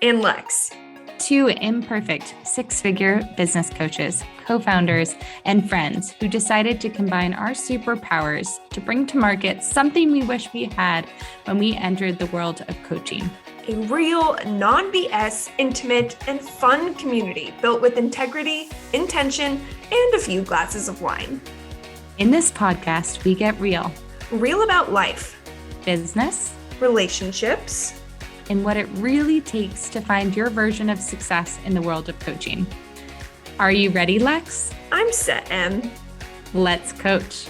and Lex. Two imperfect six-figure business coaches, co-founders, and friends who decided to combine our superpowers to bring to market something we wish we had when we entered the world of coaching. A real, non-BS, intimate, and fun community built with integrity, intention, and a few glasses of wine. In this podcast, we get real. Real about life, business, relationships, and what it really takes to find your version of success in the world of coaching. Are you ready, Lex? I'm set, Em. Let's coach.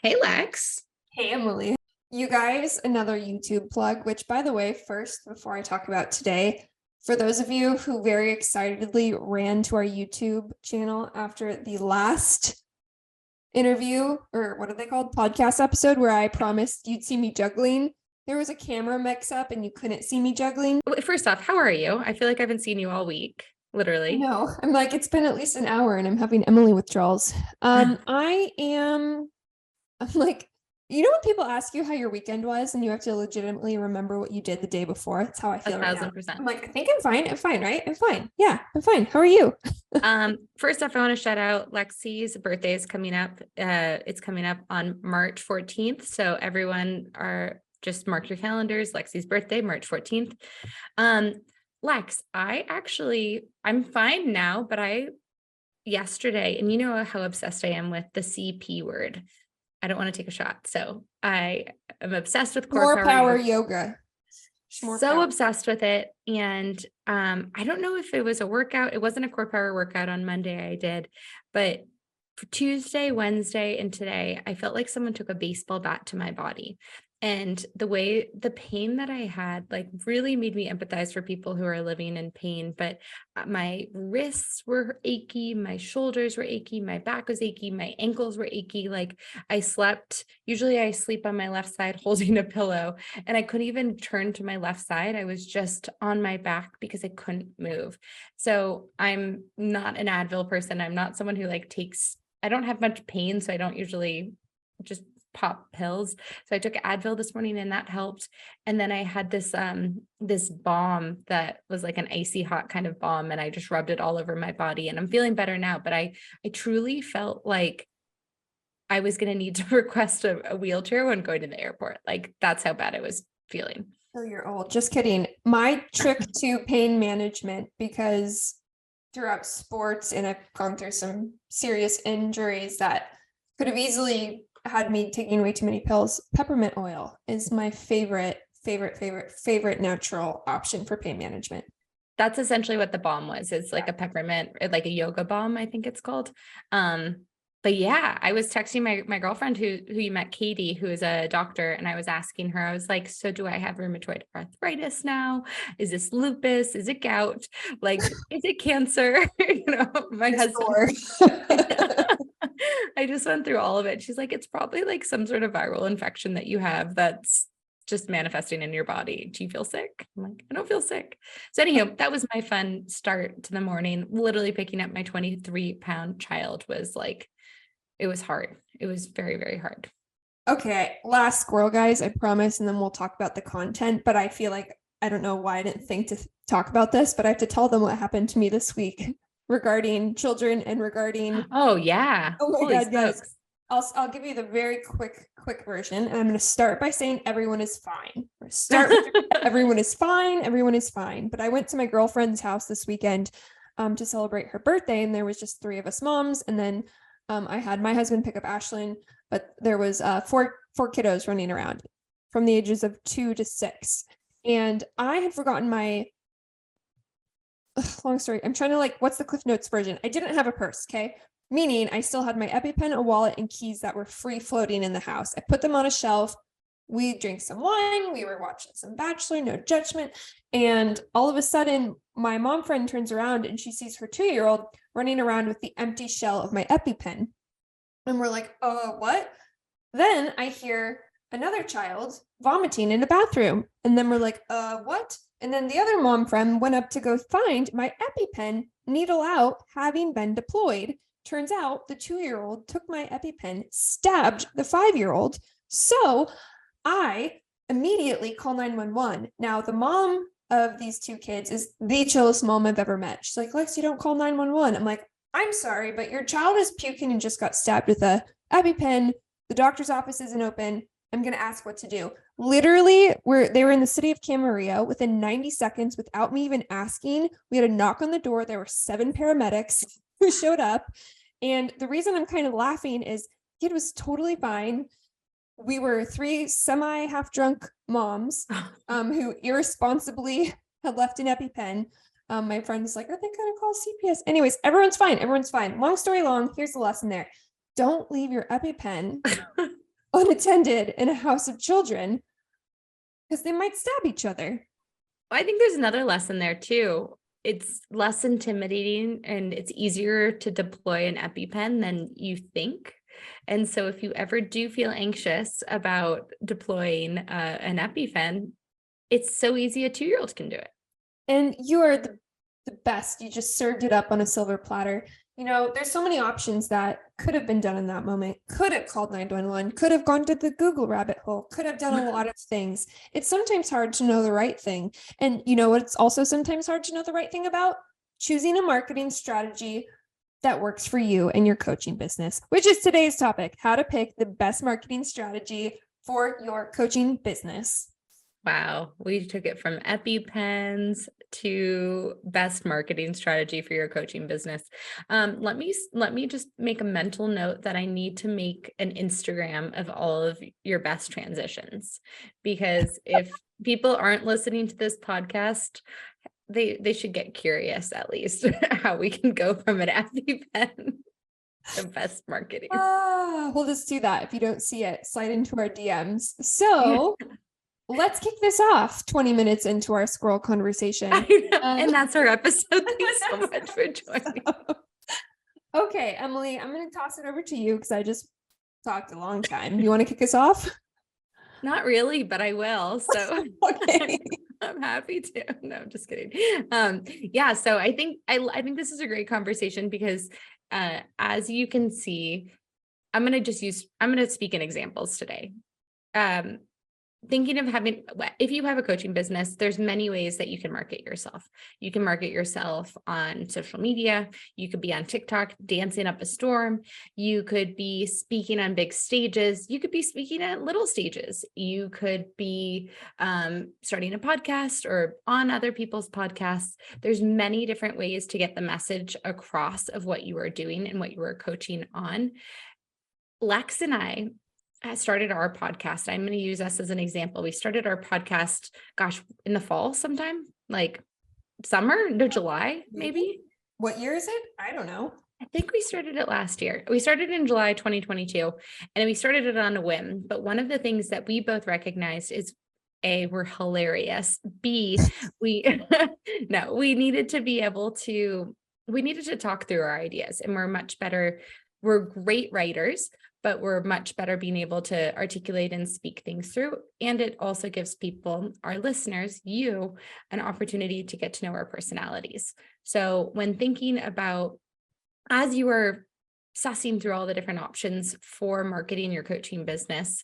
Hey, Lex. Hey, Emily. You guys, another YouTube plug, which, by the way, first, before I talk about today, for those of you who very excitedly ran to our YouTube channel after the last interview, or what are they called? Podcast episode, where I promised you'd see me juggling. There was a camera mix up and you couldn't see me juggling. First off, how are you? I feel like I haven't seen you all week, literally. No, I'm like, it's been at least an hour and I'm having Emily withdrawals. I'm like, you know when people ask you how your weekend was and you have to legitimately remember what you did the day before? That's how I feel right now. 1,000%. I'm like, I think I'm fine. I'm fine, right? I'm fine. Yeah, I'm fine. How are you? First off, I want to shout out Lexie's birthday is coming up. It's coming up on March 14th. So everyone just mark your calendars. Lexie's birthday, March 14th. Lex, I'm fine now, but yesterday, and you know how obsessed I am with the CP word. I don't want to take a shot. So I am obsessed with core power yoga. Obsessed with it. And I don't know if it was a workout. It wasn't a core power workout on Monday I did, but for Tuesday, Wednesday, and today, I felt like someone took a baseball bat to my body. And the pain that I had really made me empathize for people who are living in pain. But my wrists were achy, my shoulders were achy, my back was achy, my ankles were achy. Usually I sleep on my left side holding a pillow, and I couldn't even turn to my left side. I was just on my back because I couldn't move. So I'm not an Advil person. I'm not someone who I don't have much pain, so I don't usually just pop pills. So I took Advil this morning and that helped. And then I had this balm that was like an icy hot kind of balm, and I just rubbed it all over my body, and I'm feeling better now. But I truly felt like I was going to need to request a wheelchair when going to the airport. That's how bad I was feeling. Oh, you're old. Just kidding. My trick to pain management, because throughout sports, and I've gone through some serious injuries that could have easily had me taking way too many pills. Peppermint oil is my favorite natural option for pain management. That's essentially what the balm was. It's like a peppermint, like a yoga balm, I think it's called. But yeah, I was texting my girlfriend who you met, Katie, who is a doctor, and I was asking her, I was like, so do I have rheumatoid arthritis now? Is this lupus? Is it gout? Is it cancer? My husband. I just went through all of it. She's like, it's probably some sort of viral infection that you have that's just manifesting in your body. Do you feel sick? I'm like, I don't feel sick. So anyhow, that was my fun start to the morning. Literally picking up my 23-pound child was it was hard. It was very, very hard. Okay. Last squirrel, guys, I promise. And then we'll talk about the content, but I feel like, I don't know why I didn't think to talk about this, but I have to tell them what happened to me this week regarding children and regarding. Oh yeah. Oh my Holy God, guys. smokes. I'll give you the very quick version. And I'm going to start by saying everyone is fine. Everyone is fine. Everyone is fine. But I went to my girlfriend's house this weekend to celebrate her birthday. And there was just 3 of us moms. And then I had my husband pick up Ashlyn, but there was four kiddos running around from the ages of 2 to 6. And I had forgotten my long story. I'm trying to what's the Cliff Notes version? I didn't have a purse. Okay. Meaning I still had my EpiPen, a wallet, and keys that were free floating in the house. I put them on a shelf. We drank some wine. We were watching some Bachelor, no judgment. And all of a sudden, my mom friend turns around and she sees her 2-year-old running around with the empty shell of my EpiPen. And we're like, what? Then I hear another child vomiting in the bathroom. And then we're like, what? And then the other mom friend went up to go find my EpiPen, needle out, having been deployed. Turns out the 2-year-old took my EpiPen, stabbed the 5-year-old. So I immediately call 911. Now, the mom of these two kids is the chillest mom I've ever met. She's like, Lex, you don't call 911. I'm like, I'm sorry, but your child is puking and just got stabbed with a EpiPen. The doctor's office isn't open. I'm going to ask what to do. Literally, they were in the city of Camarillo within 90 seconds without me even asking. We had a knock on the door. There were 7 paramedics who showed up. And the reason I'm kind of laughing is kid was totally fine. We were 3 semi half drunk moms who irresponsibly had left an EpiPen. My friend's like, are they going to call CPS? Anyways, everyone's fine. Everyone's fine. Long story long, here's the lesson there. Don't leave your EpiPen unattended in a house of children because they might stab each other. I think there's another lesson there too. It's less intimidating and it's easier to deploy an EpiPen than you think. And so if you ever do feel anxious about deploying an EpiPen, it's so easy a 2-year-old can do it. And you are the best. You just served it up on a silver platter. You know, there's so many options that could have been done in that moment. Could have called 911, could have gone to the Google rabbit hole, could have done a lot of things. It's sometimes hard to know the right thing. And you know what it's also sometimes hard to know the right thing about? Choosing a marketing strategy that works for you and your coaching business, which is today's topic, how to pick the best marketing strategy for your coaching business. Wow, we took it from EpiPens to best marketing strategy for your coaching business. Let me just make a mental note that I need to make an Instagram of all of your best transitions, because if people aren't listening to this podcast, they should get curious at least how we can go from an EpiPen to best marketing. We'll just do that. If you don't see it, slide into our DMs. So let's kick this off 20 minutes into our squirrel conversation. And that's our episode. Thanks so much for joining. Okay, Emily, I'm going to toss it over to you because I just talked a long time. You want to kick us off? Not really, but I will. So Okay. I'm happy to. No, I'm just kidding. Yeah. So I think this is a great conversation because as you can see, I'm going to speak in examples today. Thinking of if you have a coaching business, there's many ways that you can market yourself. You can market yourself on social media. You could be on TikTok dancing up a storm. You could be speaking on big stages. You could be speaking at little stages. You could be starting a podcast or on other people's podcasts. There's many different ways to get the message across of what you are doing and what you are coaching on. Lex and I started our podcast. I'm going to use us as an example. We started our podcast, in the fall sometime, like summer, no, July, maybe. What year is it? I don't know. I think we started it last year. We started in July 2022, and we started it on a whim. But one of the things that we both recognized is A, we're hilarious. B, we needed to talk through our ideas, and we're great writers, but we're much better being able to articulate and speak things through. And it also gives people, our listeners, you, an opportunity to get to know our personalities. So when thinking about, as you are sussing through all the different options for marketing your coaching business,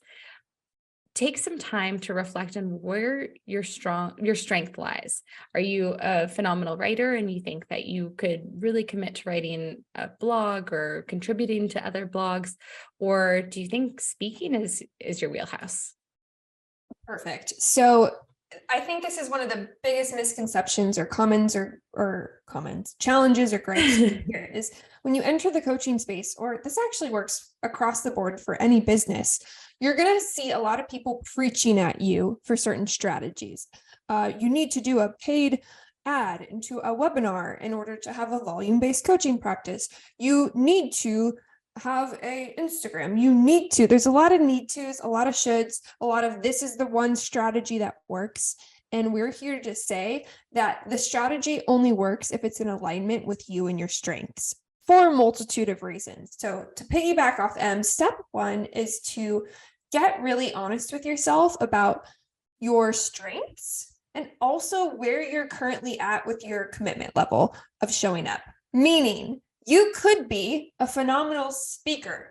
take some time to reflect on where your strength lies. Are you a phenomenal writer and you think that you could really commit to writing a blog or contributing to other blogs? Or do you think speaking is your wheelhouse? Perfect. So I think this is one of the biggest misconceptions or challenges or gripes here is when you enter the coaching space, or this actually works across the board for any business, you're going to see a lot of people preaching at you for certain strategies. You need to do a paid ad into a webinar in order to have a volume-based coaching practice. You need to have a Instagram. There's a lot of need tos, a lot of shoulds, a lot of this is the one strategy that works. And we're here to say that the strategy only works if it's in alignment with you and your strengths for a multitude of reasons. So to piggyback off Em, step 1 is to get really honest with yourself about your strengths and also where you're currently at with your commitment level of showing up. Meaning, you could be a phenomenal speaker,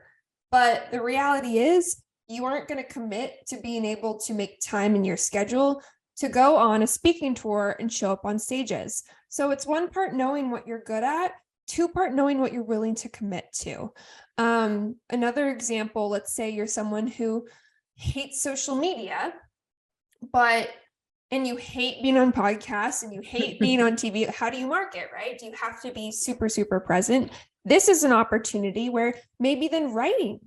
but the reality is you aren't going to commit to being able to make time in your schedule to go on a speaking tour and show up on stages. So it's one part knowing what you're good at, two part knowing what you're willing to commit to. Another example, let's say you're someone who hates social media, and you hate being on podcasts and you hate being on TV. How do you market, right? Do you have to be super, super present? This is an opportunity where maybe writing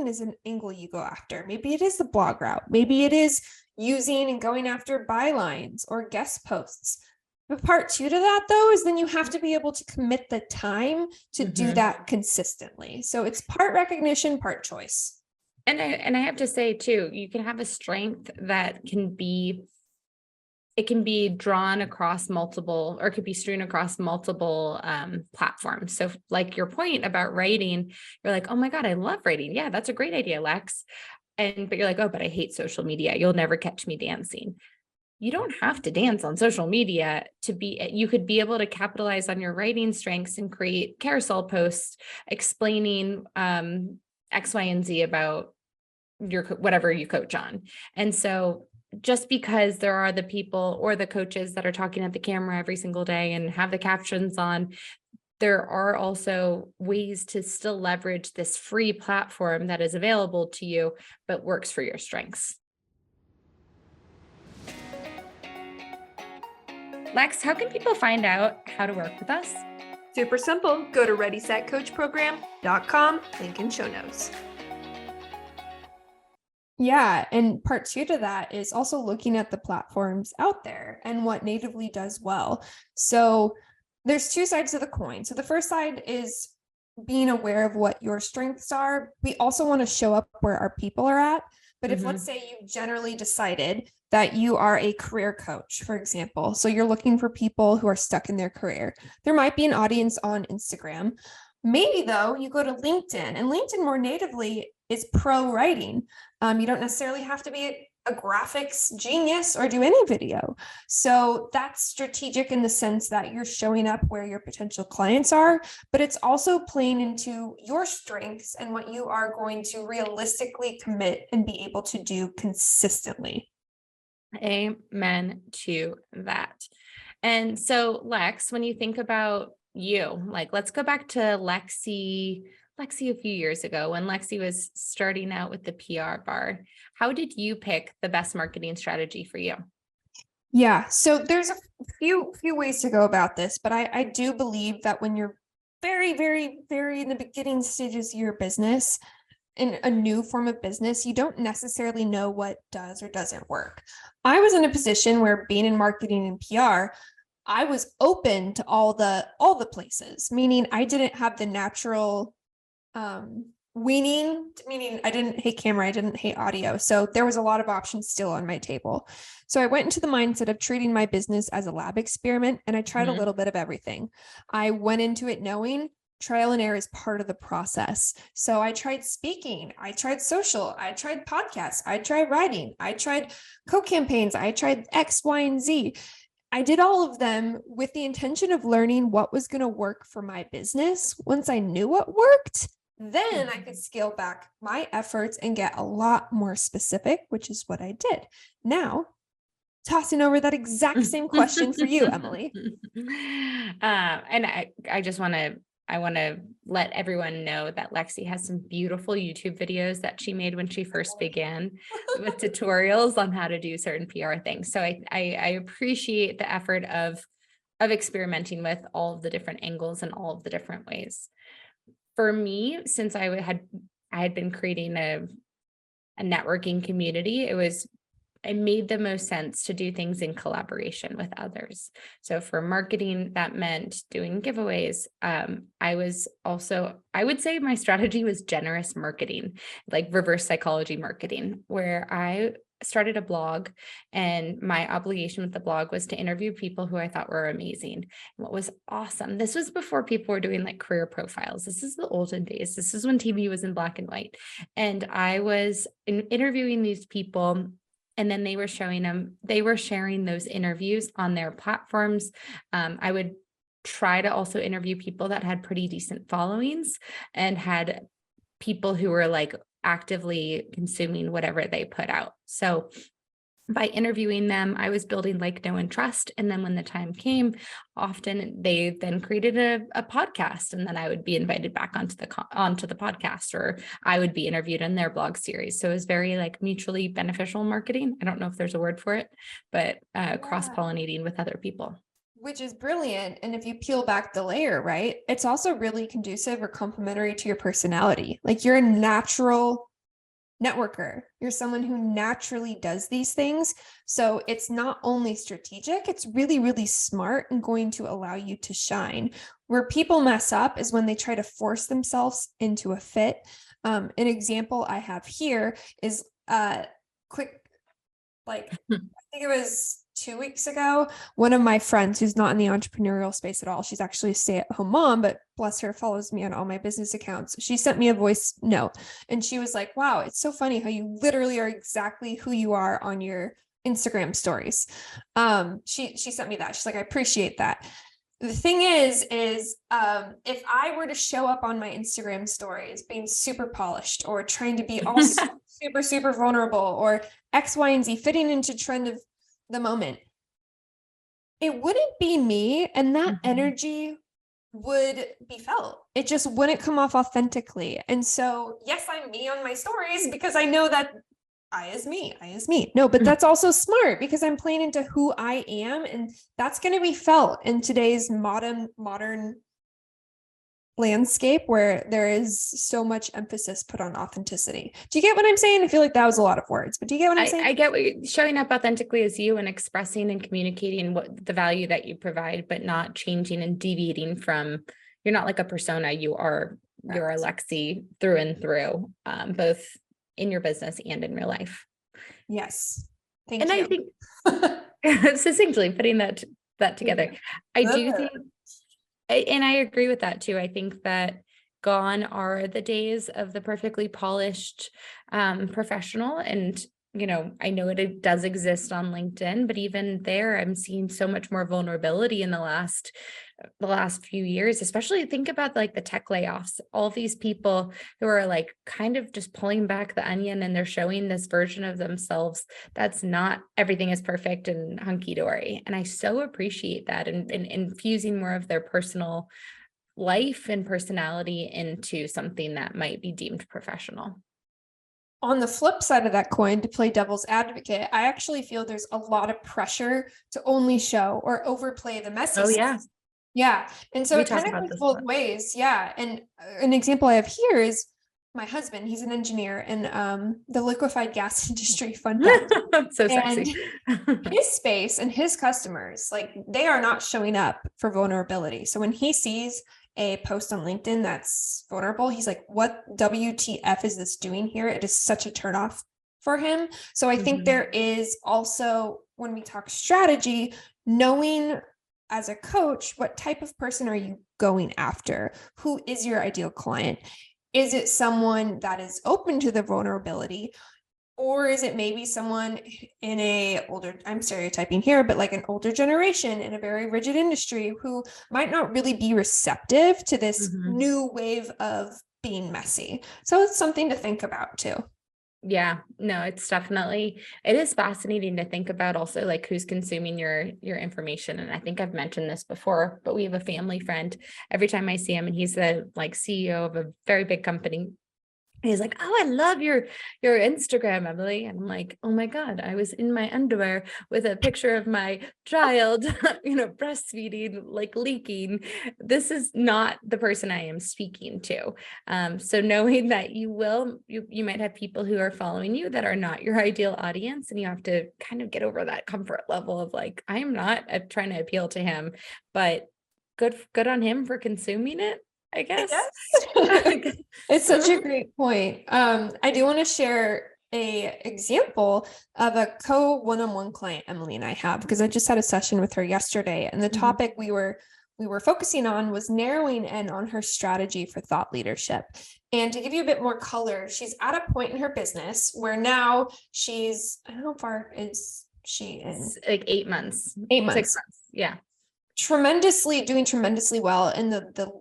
is an angle you go after. Maybe it is the blog route. Maybe it is using and going after bylines or guest posts. But part two to that, though, is then you have to be able to commit the time to do that consistently. So it's part recognition, part choice. And I have to say too, you can have a strength that can be drawn across multiple, or could be strewn across multiple platforms. So like your point about writing, you're like, oh my God, I love writing. Yeah, that's a great idea, Lex. But you're like, oh, but I hate social media. You'll never catch me dancing. You don't have to dance on social media you could be able to capitalize on your writing strengths and create carousel posts explaining X, Y, and Z about whatever you coach on. And so just because there are the people or the coaches that are talking at the camera every single day and have the captions on, there are also ways to still leverage this free platform that is available to you, but works for your strengths. Lex, how can people find out how to work with us? Super simple. Go to readysetcoachprogram.com, link in show notes. Yeah. And part two to that is also looking at the platforms out there and what natively does well. So there's two sides to the coin. So the first side is being aware of what your strengths are. We also want to show up where our people are at. But if let's say you generally decided that you are a career coach, for example, so you're looking for people who are stuck in their career, there might be an audience on Instagram. Maybe though, you go to LinkedIn, and LinkedIn more natively is pro writing. You don't necessarily have to be a graphics genius or do any video. So that's strategic in the sense that you're showing up where your potential clients are, but it's also playing into your strengths and what you are going to realistically commit and be able to do consistently. Amen to that. And so Lex, when you think about you, like, let's go back to Lexie a few years ago when Lexie was starting out with the PR bar. How did you pick the best marketing strategy for you? Yeah, so there's a few ways to go about this, but I do believe that when you're very, very, very in the beginning stages of your business, in a new form of business, you don't necessarily know what does or doesn't work. I was in a position where being in marketing and PR, I was open to all the places, meaning I didn't have the natural weaning, meaning I didn't hate camera, I didn't hate audio. So there was a lot of options still on my table. So I went into the mindset of treating my business as a lab experiment, and I tried a little bit of everything. I went into it knowing trial and error is part of the process. So I tried speaking, I tried social, I tried podcasts, I tried writing, I tried co-campaigns, I tried X, Y, and Z. I did all of them with the intention of learning what was going to work for my business. Once I knew what worked, then I could scale back my efforts and get a lot more specific, which is what I did. Now, tossing over that exact same question for you, Emily. And I just want to let everyone know that Lexie has some beautiful YouTube videos that she made when she first began with tutorials on how to do certain PR things. So I appreciate the effort of experimenting with all of the different angles and all of the different ways. For me, since I had been creating a networking community, it made the most sense to do things in collaboration with others. So for marketing, that meant doing giveaways. I would say my strategy was generous marketing, like reverse psychology marketing, where I started a blog, and my obligation with the blog was to interview people who I thought were amazing. And what was awesome, this was before people were doing like career profiles. This is the olden days. This is when TV was in black and white. And I was interviewing these people, and then they were sharing those interviews on their platforms. I would try to also interview people that had pretty decent followings and had people who were like actively consuming whatever they put out. So by interviewing them, I was building like, know, and trust. And then when the time came, often they then created a podcast, and then I would be invited back onto the podcast, or I would be interviewed in their blog series. So it was very like mutually beneficial marketing. I don't know if there's a word for it, but cross-pollinating with other people. Which is brilliant. And if you peel back the layer, right, it's also really conducive or complementary to your personality. Like, you're a natural networker. You're someone who naturally does these things. So it's not only strategic, it's really, really smart and going to allow you to shine. Where people mess up is when they try to force themselves into a fit. An example I have here is quick, like, I think it was 2 weeks ago, one of my friends who's not in the entrepreneurial space at all, she's actually a stay-at-home mom, but bless her, follows me on all my business accounts. She sent me a voice note, and she was like, wow, it's so funny how you literally are exactly who you are on your Instagram stories. She sent me that. She's like, I appreciate that. The thing is if I were to show up on my Instagram stories being super polished or trying to be all super, super vulnerable or X, Y, and Z, fitting into trend of the moment, it wouldn't be me, and that energy would be felt. It just wouldn't come off authentically. And so, yes, I'm me on my stories because I know that I is me. No, but that's also smart because I'm playing into who I am, and that's going to be felt in today's modern landscape where there is so much emphasis put on authenticity. Do you get what I'm saying? I feel like that was a lot of words, but do you get what I'm saying? I get what you're showing up authentically as you and expressing and communicating what the value that you provide, but not changing and deviating from, you're not like a persona, you're Lexie through and through, both in your business and in real life. Yes. Thank you. I think succinctly putting that together. I do think, and I agree with that too. I think that gone are the days of the perfectly polished professional. And, I know it does exist on LinkedIn, but even there, I'm seeing so much more vulnerability in the last few years. Especially think about like the tech layoffs, all these people who are like kind of just pulling back the onion, and they're showing this version of themselves that's not everything is perfect and hunky-dory. And I so appreciate that, and infusing more of their personal life and personality into something that might be deemed professional. On the flip side of that coin, to play devil's advocate, I actually feel there's a lot of pressure to only show or overplay the message. Oh, yeah. Yeah. And so it kind of goes both ways. Yeah. And an example I have here is my husband. He's an engineer in the liquefied gas industry. Fun fact. So sexy. His space and his customers, like, they are not showing up for vulnerability. So when he sees a post on LinkedIn that's vulnerable, he's like, what WTF is this doing here? It is such a turnoff for him. So I think there is also, when we talk strategy, knowing as a coach, what type of person are you going after? Who is your ideal client? Is it someone that is open to the vulnerability? Or is it maybe someone in I'm stereotyping here, but like an older generation in a very rigid industry who might not really be receptive to this new wave of being messy? So it's something to think about too. Yeah, no, it is fascinating to think about also like who's consuming your information. And I think I've mentioned this before, but we have a family friend. Every time I see him, and he's the like CEO of a very big company, he's like, oh, I love your Instagram, Emily. And I'm like, oh my God, I was in my underwear with a picture of my child, breastfeeding, like leaking. This is not the person I am speaking to. So knowing that you might have people who are following you that are not your ideal audience, and you have to kind of get over that comfort level of like, I am not trying to appeal to him, but good on him for consuming it, I guess. It's such a great point. I do want to share a example of a one-on-one client Emily and I have, because I just had a session with her yesterday, and the topic we were focusing on was narrowing in on her strategy for thought leadership. And to give you a bit more color, she's at a point in her business where now she's, I don't know, how far is she in? Like 8 months. 8 months. 6 months. Yeah. Doing tremendously well in the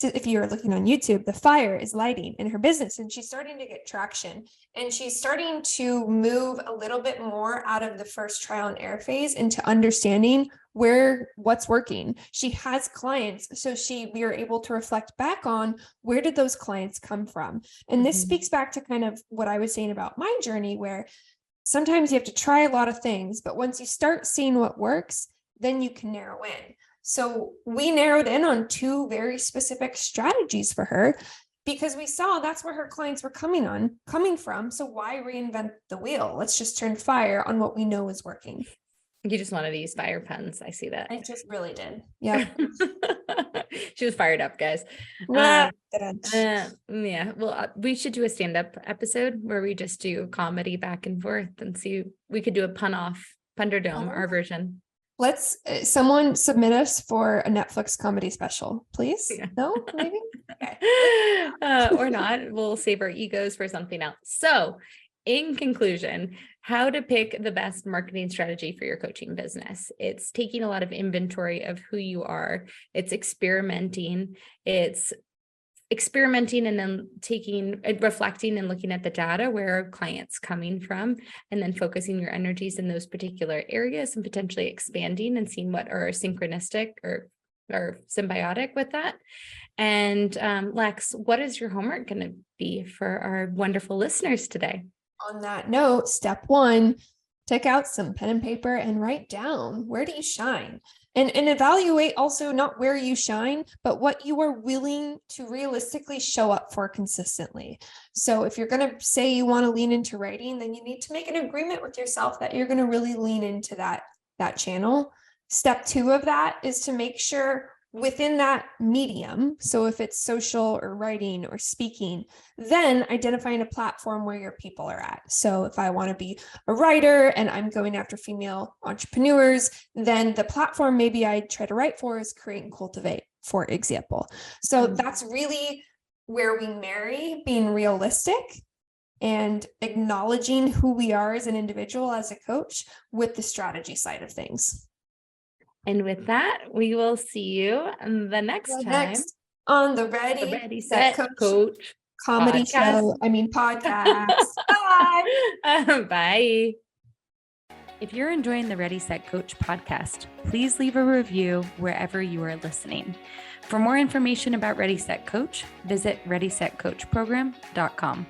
if you're looking on YouTube, the fire is lighting in her business, and she's starting to get traction, and she's starting to move a little bit more out of the first trial and error phase into understanding what's working. She has clients, so we are able to reflect back on where did those clients come from. And this speaks back to kind of what I was saying about my journey, where sometimes you have to try a lot of things, but once you start seeing what works, then you can narrow in. So we narrowed in on 2 very specific strategies for her because we saw that's where her clients were coming from. So why reinvent the wheel? Let's just turn fire on what we know is working. You just wanted to use fire puns. I see that. I just really did. Yeah. She was fired up, guys. Yeah. Well, we should do a stand-up episode where we just do comedy back and forth and see. We could do a Punderdome, our version. Let's someone submit us for a Netflix comedy special, please. Yeah. No, maybe. Okay. Or not. We'll save our egos for something else. So, in conclusion, how to pick the best marketing strategy for your coaching business. It's taking a lot of inventory of who you are. It's experimenting. And then reflecting and looking at the data, where are clients coming from, and then focusing your energies in those particular areas and potentially expanding and seeing what are synchronistic or symbiotic with that. And Lex, what is your homework going to be for our wonderful listeners today? On that note, step 1, take out some pen and paper and write down, where do you shine? And evaluate also not where you shine, but what you are willing to realistically show up for consistently. So if you're going to say you want to lean into writing, then you need to make an agreement with yourself that you're going to really lean into that channel. Step 2 of that is to make sure within that medium, so if it's social or writing or speaking, then identifying a platform where your people are at. So if I want to be a writer and I'm going after female entrepreneurs, then the platform maybe I try to write for is Create and Cultivate, for example. So that's really where we marry being realistic and acknowledging who we are as an individual, as a coach, with the strategy side of things. And with that, we will see you the next time on the Ready Set Coach comedy podcast. Podcast. Bye. Bye. If you're enjoying the Ready Set Coach podcast, please leave a review wherever you are listening. For more information about Ready Set Coach, visit readysetcoachprogram.com.